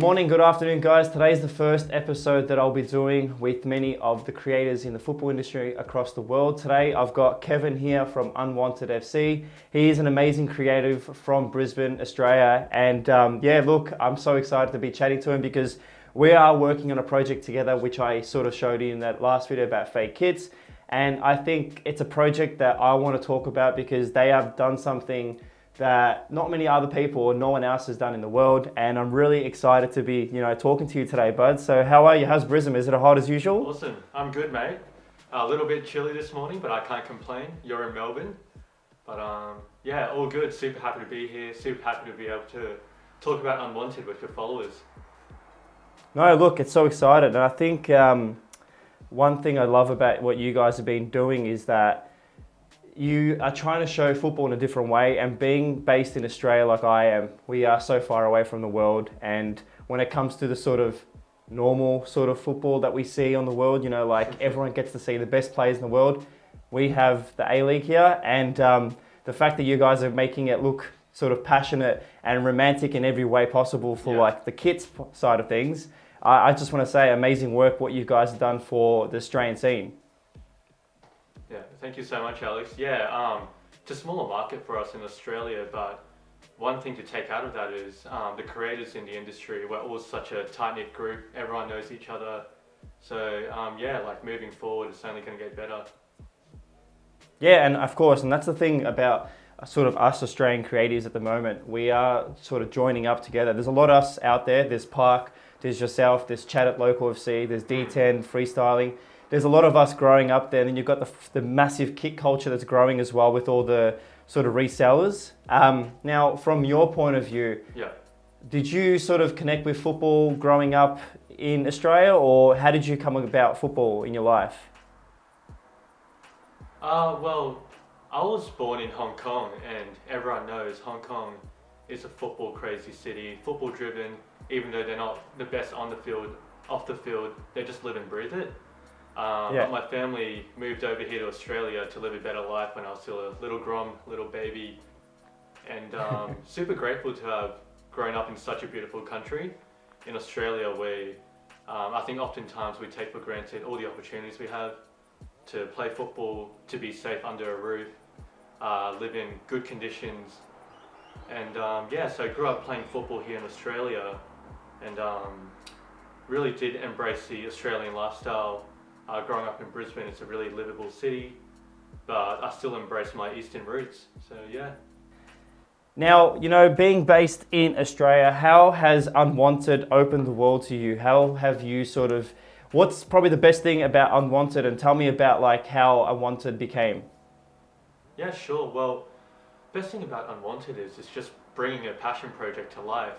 morning, good afternoon, guys. Today's the first episode that I'll be doing with many of the creators in the football industry across the world. Today, I've got Kevin here from UNWNTD FC. He is an amazing creative from Brisbane, Australia. And look, I'm so excited to be chatting to him because we are working on a project together, which I sort of showed you in that last video about fake kits. And I think it's a project that I want to talk about because they have done something that not many other people or no one else has done in the world, and I'm really excited to be, talking to you today, bud. So how are you? How's Brisbane? Is it hot as usual? Awesome. I'm good, mate. A little bit chilly this morning, but I can't complain. You're in Melbourne, but all good. Super happy to be here. Super happy to be able to talk about UNWNTD with your followers. No, look, it's so excited, and I think one thing I love about what you guys have been doing is that you are trying to show football in a different way, and being based in Australia like I am, we are so far away from the world. And when it comes to the sort of normal sort of football that we see on the world, everyone gets to see the best players in the world. We have the A-League here, and the fact that you guys are making it look sort of passionate and romantic in every way possible for like the kits side of things, I just want to say amazing work what you guys have done for the Australian scene. Yeah, thank you so much, Alex. It's a smaller market for us in Australia, but one thing to take out of that is the creators in the industry. We're all such a tight-knit group. Everyone knows each other. So moving forward, it's only going to get better. Yeah, and of course, and that's the thing about sort of us Australian creatives at the moment. We are sort of joining up together. There's a lot of us out there. There's Park, there's yourself, there's Chat at Local FC, there's D10, freestyling. There's a lot of us growing up there, and then you've got the massive kit culture that's growing as well with all the sort of resellers. Now, from your point of view, did you sort of connect with football growing up in Australia, or how did you come about football in your life? I was born in Hong Kong, and everyone knows Hong Kong is a football crazy city, football driven. Even though they're not the best on the field, off the field, they just live and breathe it. My family moved over here to Australia to live a better life when I was still a little baby, and super grateful to have grown up in such a beautiful country in Australia, where I think oftentimes we take for granted all the opportunities we have to play football, to be safe under a roof, live in good conditions, and so I grew up playing football here in Australia, and really did embrace the Australian lifestyle. Growing up in Brisbane, it's a really livable city, but I still embrace my Eastern roots, so yeah. Now, being based in Australia, how has UNWNTD opened the world to you? How have you what's probably the best thing about UNWNTD, and tell me about how UNWNTD became? Yeah, sure. Well, best thing about UNWNTD is it's just bringing a passion project to life.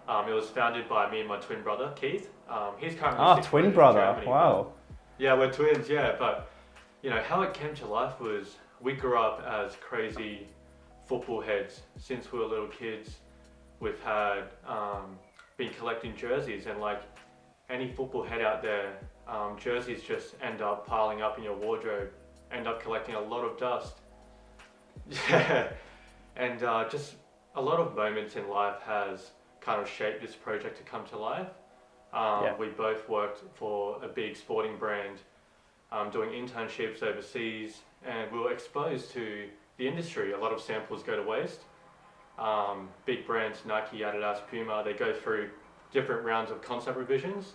It was founded by me and my twin brother, Keith. He's currently twin brother, Germany, wow. Yeah, we're twins, but how it came to life was we grew up as crazy football heads since we were little kids. We've had been collecting jerseys, and like any football head out there, jerseys just end up piling up in your wardrobe, end up collecting a lot of dust. Yeah, and just a lot of moments in life has kind of shaped this project to come to life. We both worked for a big sporting brand, doing internships overseas, and we were exposed to the industry. A lot of samples go to waste. Big brands, Nike, Adidas, Puma, they go through different rounds of concept revisions,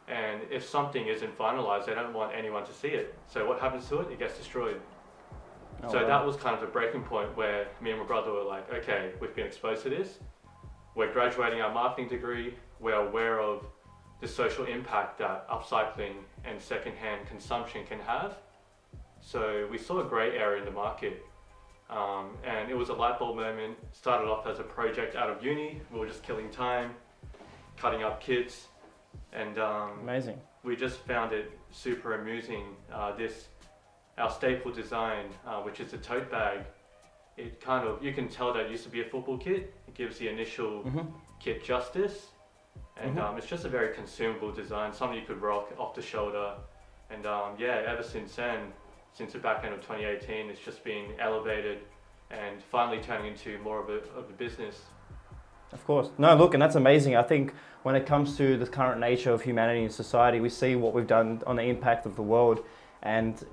and if something isn't finalized, they don't want anyone to see it. So what happens to it? It gets destroyed. That was kind of a breaking point where me and my brother were like, okay, we've been exposed to this. We're graduating our marketing degree. We're aware of the social impact that upcycling and secondhand consumption can have. So we saw a grey area in the market, and it was a light bulb moment. Started off as a project out of uni. We were just killing time, cutting up kits, and amazing. We just found it super amusing. Our staple design, which is a tote bag, it kind of, you can tell that it used to be a football kit. It gives the initial kit justice, and it's just a very consumable design, something you could rock off the shoulder. And ever since then, since the back end of 2018, it's just been elevated and finally turning into more of a business. Of course. No, look, and that's amazing. I think when it comes to the current nature of humanity and society, we see what we've done on the impact of the world, and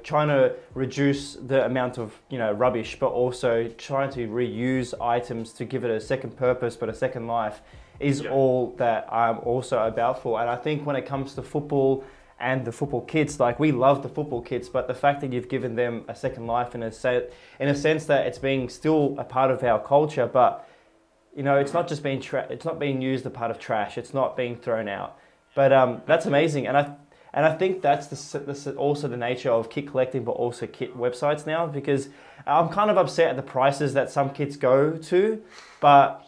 trying to reduce the amount of rubbish, but also trying to reuse items to give it a second purpose, but a second life, is all that I'm also about for. And I think when it comes to football and the football kits, like, we love the football kits, but the fact that you've given them a second life in a sense that it's being still a part of our culture, but it's not just being it's not being used a part of trash. It's not being thrown out. But that's amazing, and I think that's also the nature of kit collecting, but also kit websites now, because I'm kind of upset at the prices that some kits go to, but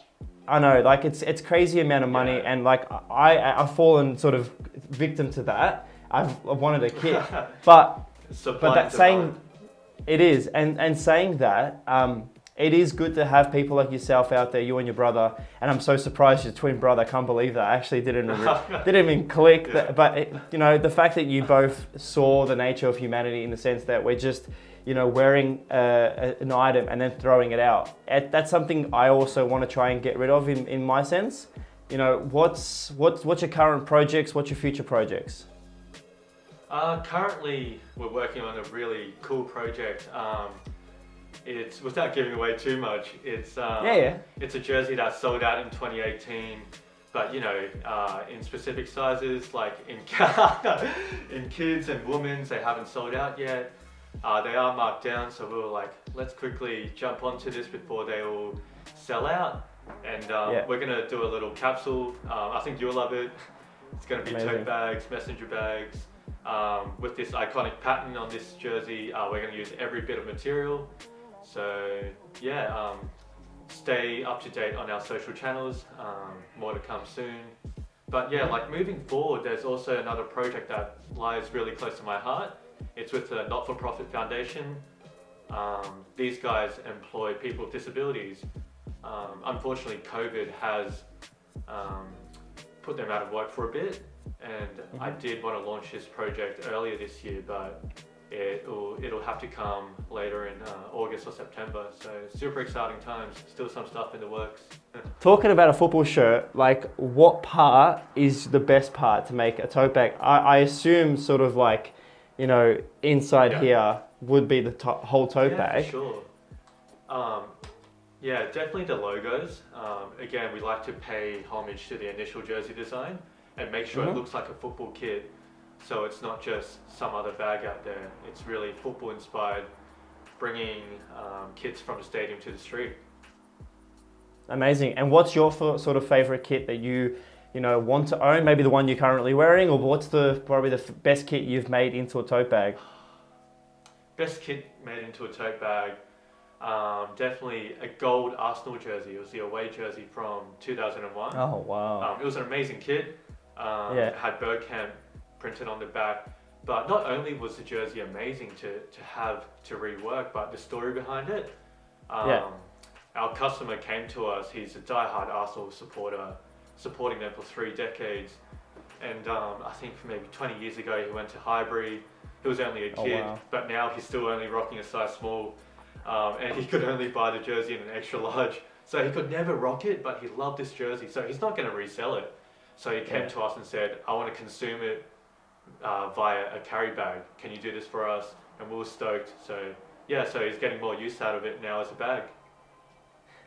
I know, like, it's crazy amount of money, and like I've fallen sort of victim to that. I've wanted a kit, but that saying, it is, and saying that, it is good to have people like yourself out there, you and your brother, and I'm so surprised your twin brother. I can't believe that. I actually didn't even click. Yeah. But the fact that you both saw the nature of humanity in the sense that we're just wearing an item and then throwing it out. That's something I also want to try and get rid of in my sense. What's your current projects? What's your future projects? Currently, we're working on a really cool project. It's, without giving away too much, it's it's a jersey that sold out in 2018, but in specific sizes, like in kids and women's, they haven't sold out yet. They are marked down, so we were like, let's quickly jump onto this before they all sell out. And we're gonna do a little capsule. I think you'll love it. It's gonna be tote bags, messenger bags. With this iconic pattern on this jersey, we're gonna use every bit of material. So stay up to date on our social channels, more to come soon. But like, moving forward, there's also another project that lies really close to my heart. It's with a not-for-profit foundation. These guys employ people with disabilities. Unfortunately, COVID has put them out of work for a bit, and I did want to launch this project earlier this year, but it'll have to come later in August or September. So super exciting times. Still some stuff in the works. Talking about a football shirt, like, what part is the best part to make a tote bag? I assume sort of like, inside here would be the whole tote bag. For sure. Definitely the logos. Again, we like to pay homage to the initial jersey design and make sure it looks like a football kit. So it's not just some other bag out there. It's really football inspired, bringing kits from the stadium to the street. Amazing. And what's your sort of favorite kit that you want to own? Maybe the one you're currently wearing, or what's probably the best kit you've made into a tote bag? Best kit made into a tote bag, definitely a gold Arsenal jersey. It was the away jersey from 2001. Oh wow! It was an amazing kit. It had Bergkamp printed on the back. But not only was the jersey amazing to have to rework, but the story behind it. Our customer came to us. He's a diehard Arsenal supporter, supporting them for 3 decades. And I think for maybe 20 years ago, he went to Highbury. He was only a kid, but now he's still only rocking a size small. And he could only buy the jersey in an extra large. So he could never rock it, but he loved this jersey. So he's not going to resell it. So he came to us and said, I want to consume it via a carry bag. Can you do this for us? And we were stoked. So so he's getting more use out of it now as a bag.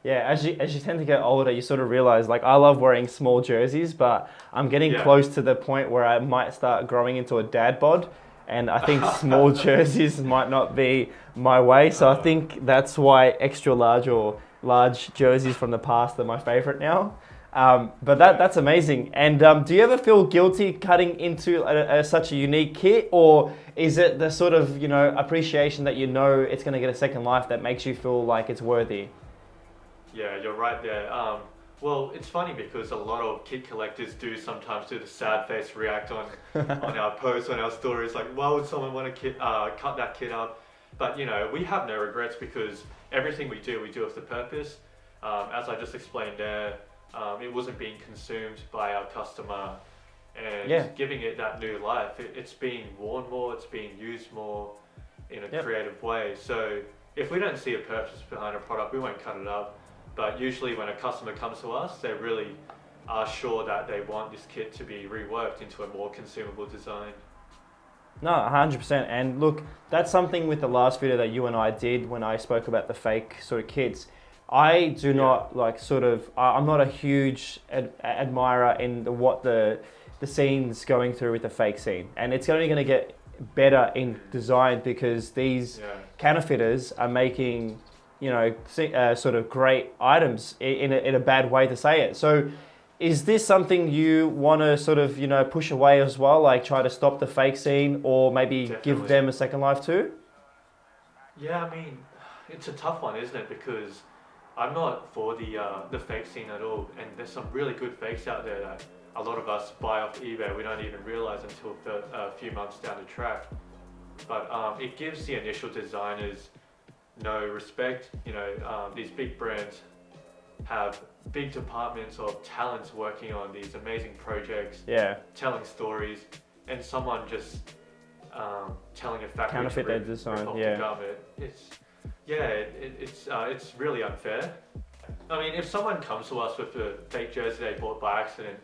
Yeah, as you tend to get older, you sort of realize, like, I love wearing small jerseys, but I'm getting close to the point where I might start growing into a dad bod, and I think small jerseys might not be my way. So I think that's why extra large or large jerseys from the past are my favorite now. But that's amazing. And do you ever feel guilty cutting into such a unique kit, or is it the sort of appreciation that it's going to get a second life that makes you feel like it's worthy? Yeah, you're right there. Well, it's funny because a lot of kit collectors do sometimes do the sad face react on our posts, on our stories, like, why would someone want to cut that kit up? But we have no regrets, because everything we do with the purpose. As I just explained there, it wasn't being consumed by our customer, and giving it that new life. It's being worn more, it's being used more in a creative way. So if we don't see a purpose behind a product, we won't cut it up. But usually when a customer comes to us, they really are sure that they want this kit to be reworked into a more consumable design. No, 100%. And look, that's something with the last video that you and I did when I spoke about the fake sort of kits. I do not like sort of, I'm not a huge admirer in what the scene's going through with the fake scene. And it's only going to get better in design because these counterfeiters are making, you know, sort of great items in a bad way to say it. So is this something you want to sort of, you know, push away as well, like try to stop the fake scene or maybe give them a second life too? Yeah, I mean, it's a tough one, isn't it? Because I'm not for the fake scene at all, and there's some really good fakes out there that a lot of us buy off eBay. We don't even realize until a few months down the track. But it gives the initial designers no respect. You know, these big brands have big departments of talents working on these amazing projects, telling stories, and someone just telling a factory counterfeit their design. It's really unfair. I mean, if someone comes to us with a fake jersey they bought by accident,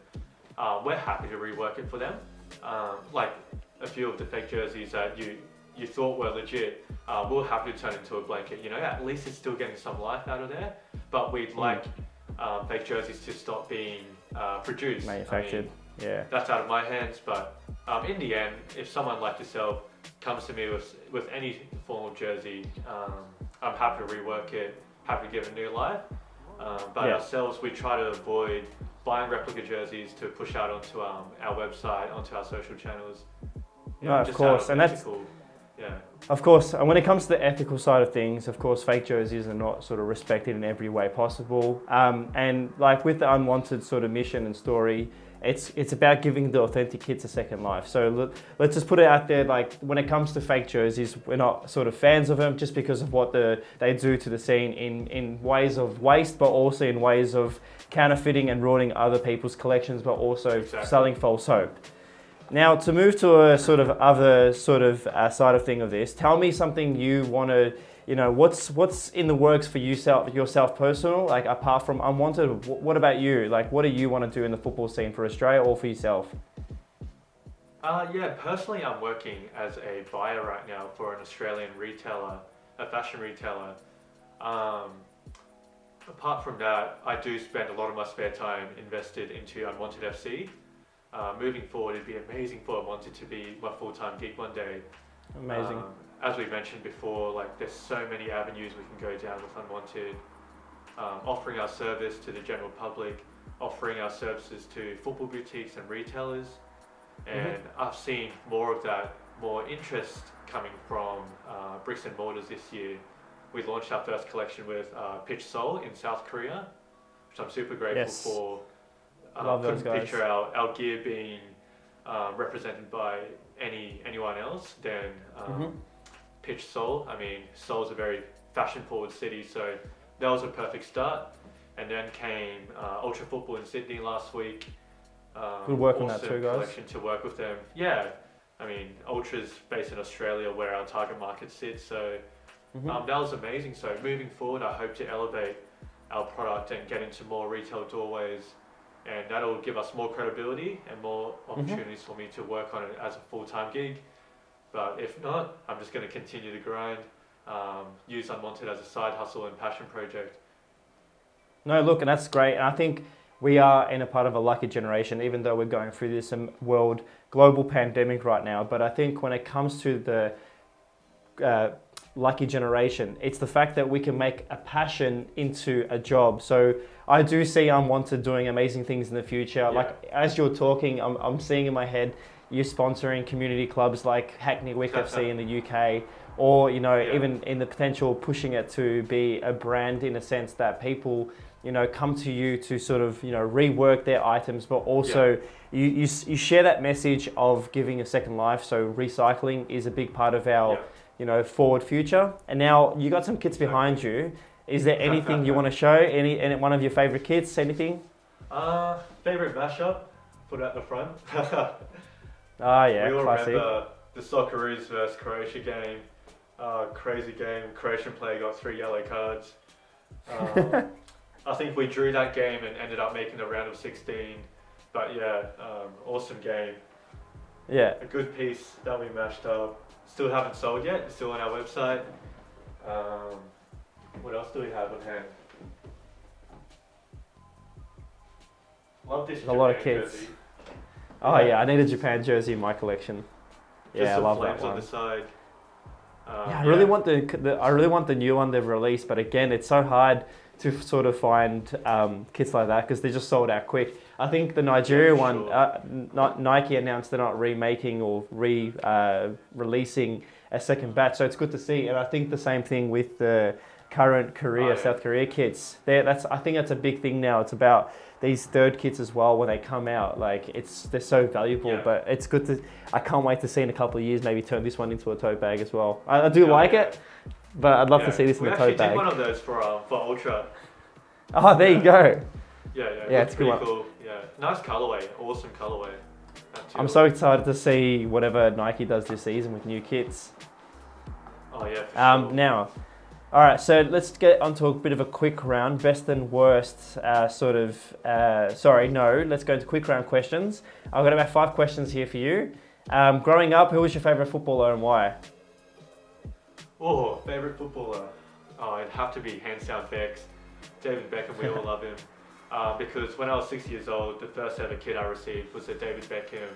we're happy to rework it for them. Like a few of the fake jerseys that you thought were legit, we'll happy to turn into a blanket. You know, at least it's still getting some life out of there. But we'd like fake jerseys to stop being produced. Manufactured. I mean, that's out of my hands. But in the end, if someone like yourself comes to me with any form of jersey, I'm happy to rework it, happy to give it new life. But ourselves, we try to avoid buying replica jerseys to push out onto our website, onto our social channels. No, of course, and that's of course. And when it comes to the ethical side of things, of course, fake jerseys are not sort of respected in every way possible. And like with the unwanted sort of mission and story, it's about giving the authentic kits a second life. So let's just put it out there, like when it comes to fake jerseys, we're not sort of fans of them just because of what they do to the scene in ways of waste, but also in ways of counterfeiting and ruining other people's collections, but also selling false hope. Now, to move to a sort of other sort of side of thing of this, tell me something you want to, you know, what's in the works for yourself personal, like apart from Unwanted, what about you? Like, what do you want to do in the football scene for Australia or for yourself? Personally, I'm working as a buyer right now for an Australian retailer, a fashion retailer. Apart from that, I do spend a lot of my spare time invested into Unwanted FC. Moving forward, it'd be amazing for Unwanted to be my full-time gig one day. Amazing. As we mentioned before, like there's so many avenues we can go down with Unwanted. Offering our service to the general public, offering our services to football boutiques and retailers. And I've seen more of that, more interest coming from bricks and mortars this year. We launched our first collection with Pitch Seoul in South Korea, which I'm super grateful for. Love those guys. Picture our gear being represented by anyone else than Pitch Seoul. I mean, Seoul's a very fashion-forward city, so that was a perfect start. And then came Ultra Football in Sydney last week. Good work on that too, guys. Collection to work with them. Yeah, I mean, Ultra's based in Australia, where our target market sits. So that was amazing. So moving forward, I hope to elevate our product and get into more retail doorways. And that'll give us more credibility and more opportunities for me to work on it as a full-time gig. But if not, I'm just going to continue to grind, use Unwanted as a side hustle and passion project. No, look, and that's great. And I think we are in a part of a lucky generation, even though we're going through this global pandemic right now. But I think when it comes to the lucky generation, it's the fact that we can make a passion into a job. So I do see Unwanted doing amazing things in the future. Yeah. Like as you're talking, I'm seeing in my head you sponsoring community clubs like Hackney Wick FC in the UK, or even in the potential pushing it to be a brand in a sense that people come to you to sort of rework their items, but also you share that message of giving a second life. So recycling is a big part of our forward future. And now you got some kits behind you. Is there anything you want to show? Any one of your favorite kits? Anything? Favorite mashup? Put it at the front. Ah, yeah, we all classic. remember the Socceroos versus Croatia game. Crazy game. Croatian player got 3 yellow cards. I think we drew that game and ended up making the round of 16. But yeah, awesome game. Yeah. A good piece that we mashed up. Still haven't sold yet. It's still on our website. What else do we have on hand? Love this. A lot of kits. Jersey. Oh yeah, I need a Japan jersey in my collection. Just Yeah, I some love flames that one. on the side. Yeah, I really want I really want the new one they've released, but again, it's so hard to sort of find kits like that because they just sold out quick. I think the Nigeria one, Nike announced they're not remaking or releasing a second batch, so it's good to see. And I think the same thing with the current South Korea kits. I think that's a big thing now. It's about these third kits as well when they come out. Like they're so valuable, but it's good to. I can't wait to see in a couple of years maybe turn this one into a tote bag as well. I do like it, but I'd love to see this in a tote bag. We actually did one of those for Ultra. Oh, there you go. Yeah, it's pretty cool. Yeah, nice colorway, awesome colorway. I'm so excited to see whatever Nike does this season with new kits. Oh yeah. For sure. Now, all right, so let's get onto a bit of a quick round, best and worst let's go into quick round questions. I've got about 5 questions here for you. Growing up, who was your favourite footballer and why? Oh, favourite footballer? Oh, it'd have to be hands down Bex. David Beckham, we all love him. Because when I was 6 years old, the first ever kit I received was a David Beckham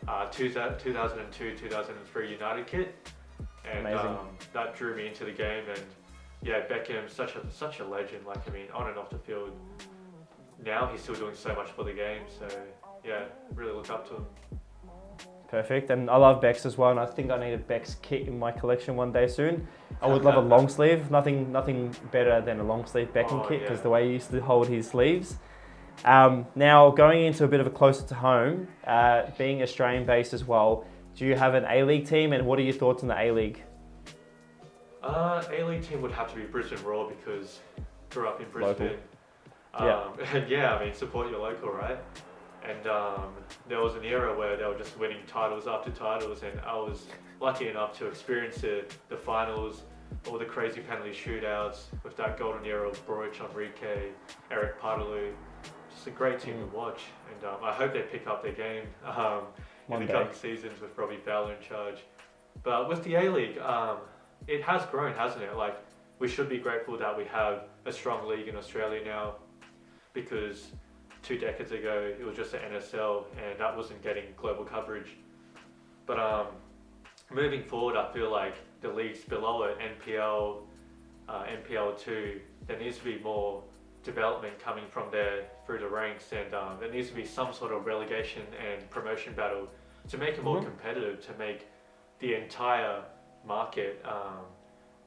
2002-2003 United kit. And that drew me into the game. And yeah, Beckham, such a legend. Like, I mean, on and off the field. Now he's still doing so much for the game. So yeah, really look up to him. Perfect, and I love Bex as well, and I think I need a Bex kit in my collection one day soon. I would love a long sleeve, nothing better than a long sleeve Beckham kit because the way he used to hold his sleeves. Now going into a bit of a closer to home, being Australian based as well, do you have an A-League team and what are your thoughts on the A-League? A-League team would have to be Brisbane Roar because grew up in Brisbane. And yeah, I mean support your local, right? And there was an era where they were just winning titles after titles, and I was lucky enough to experience the finals, all the crazy penalty shootouts with that golden era of Broich, Enrique, Eric Partaloo. Just a great team to watch, and I hope they pick up their game in the coming seasons with Robbie Fowler in charge. But with the A-League, it has grown, hasn't it? Like, we should be grateful that we have a strong league in Australia now, because 2 decades ago, it was just the NSL and that wasn't getting global coverage. But moving forward, I feel like the leagues below it, NPL, NPL2, there needs to be more development coming from there through the ranks, and there needs to be some sort of relegation and promotion battle to make it more competitive, to make the entire market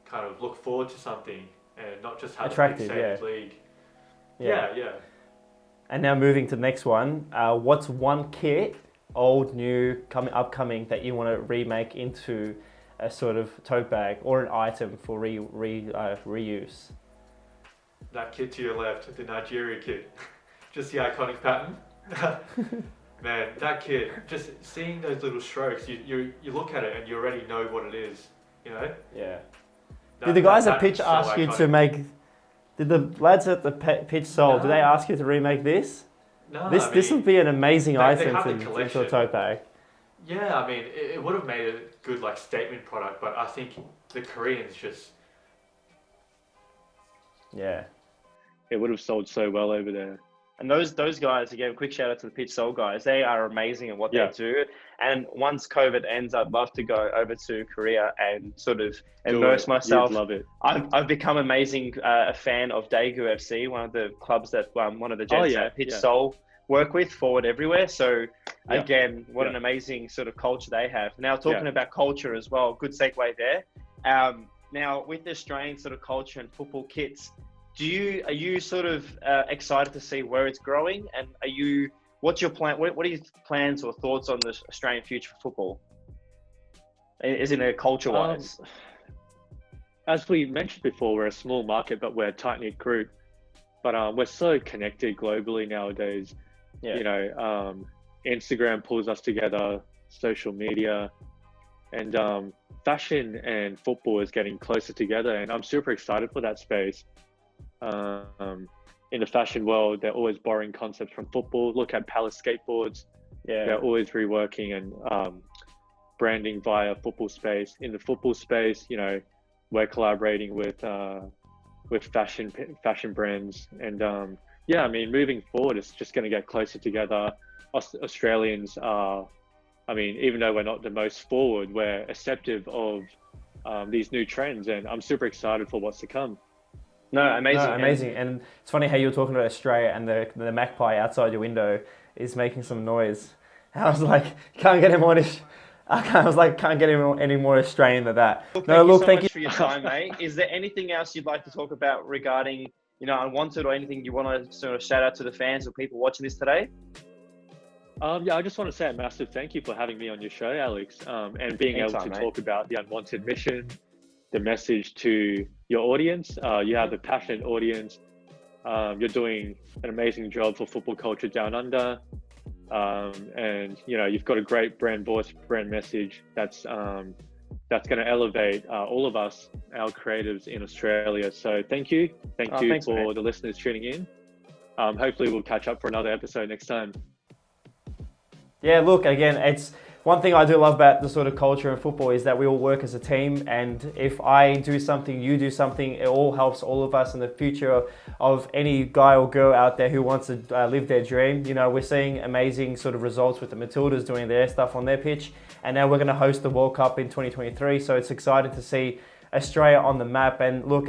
kind of look forward to something and not just have a fixated league. Yeah. And now moving to the next one, what's one kit, old, new, upcoming, that you want to remake into a sort of tote bag or an item for reuse? That kit to your left, the Nigeria kit, just the iconic pattern. Man, that kit, just seeing those little strokes, you look at it and you already know what it is, you know? Yeah. Did the guys at pitch ask you to make? Did the lads at the pitch did they ask you to remake this? No. This would be an amazing item have to into a tote bag. Yeah, I mean, it would have made a good like statement product, but I think the Koreans just... Yeah. It would have sold so well over there. And those guys, again, quick shout out to the Pitch Soul guys. They are amazing at what they do. And once COVID ends, I'd love to go over to Korea and sort of immerse myself. You'd love it. I've become a fan of Daegu FC, one of the clubs that one of the gents at Pitch Soul work with, forward everywhere. So again, what an amazing sort of culture they have. Now talking about culture as well, good segue there. Now with the Australian sort of culture and football kits, are you sort of excited to see where it's growing, and what's your plan? What are your plans or thoughts on the Australian future for football? Isn't it culture-wise? As we mentioned before, we're a small market, but we're a tight-knit group. But we're so connected globally nowadays. Yeah. You know, Instagram pulls us together, social media, and fashion and football is getting closer together, and I'm super excited for that space. in the fashion world, they're always borrowing concepts from football. Look at Palace skateboards. Yeah. They're always reworking and branding via football space. In the football space, you know, we're collaborating with fashion brands, and yeah, I mean, moving forward, it's just going to get closer together. Us Australians are, I mean, even though we're not the most forward, we're acceptive of these new trends, and I'm super excited for what's to come. No, amazing. And it's funny how you were talking about Australia and the magpie outside your window is making some noise. I was like, can't get him on. I was like, can't get him any more Australian than that. Thank you for your time, mate. Is there anything else you'd like to talk about regarding, you know, Unwanted, or anything you want to sort of shout out to the fans or people watching this today? Yeah, I just want to say a massive thank you for having me on your show, Alex, and being able to talk about the Unwanted mission, the message to your audience. You have a passionate audience. You're doing an amazing job for football culture down under. And you know, you've got a great brand voice, brand message that's going to elevate all of us, our creatives in Australia. So thank you for the listeners tuning in. Hopefully we'll catch up for another episode next time. Yeah, look, again, it's one thing I do love about the sort of culture in football is that we all work as a team, and if I do something, you do something, it all helps all of us in the future of any guy or girl out there who wants to live their dream. You know, we're seeing amazing sort of results with the Matildas doing their stuff on their pitch, and now we're going to host the World Cup in 2023, so it's exciting to see Australia on the map. And look,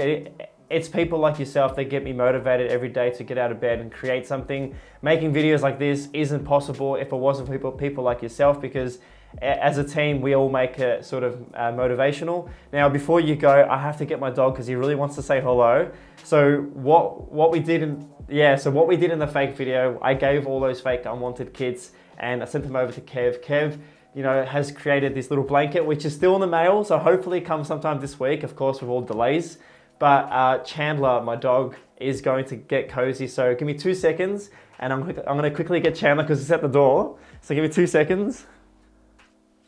it's people like yourself that get me motivated every day to get out of bed and create something. Making videos like this isn't possible if it wasn't for people like yourself, because as a team, we all make it sort of motivational. Now, before you go, I have to get my dog because he really wants to say hello. So what we did in the fake video, I gave all those fake unwanted kits and I sent them over to Kev. Kev, you know, has created this little blanket, which is still in the mail. So hopefully it comes sometime this week, of course, with all delays. But Chandler, my dog, is going to get cozy. So give me 2 seconds and I'm going to quickly get Chandler because he's at the door. So give me 2 seconds.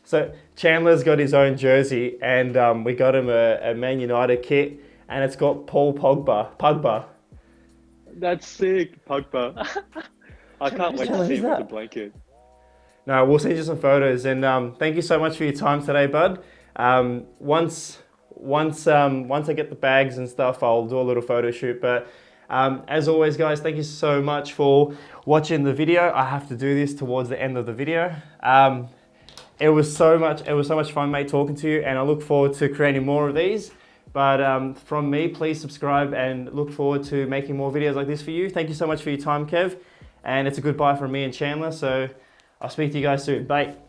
So Chandler's got his own jersey, and we got him a Man United kit, and it's got Paul Pogba. That's sick, Pogba. I can't wait to see him with the blanket. No, we'll send you some photos, and thank you so much for your time today, bud. Once I get the bags and stuff, I'll do a little photo shoot. But as always, guys, thank you so much for watching the video. I have to do this towards the end of the video. It was so much fun, mate, talking to you, and I look forward to creating more of these. But from me, please subscribe and look forward to making more videos like this for you. Thank you so much for your time, Kev. And it's a goodbye from me and Chandler. So I'll speak to you guys soon. Bye.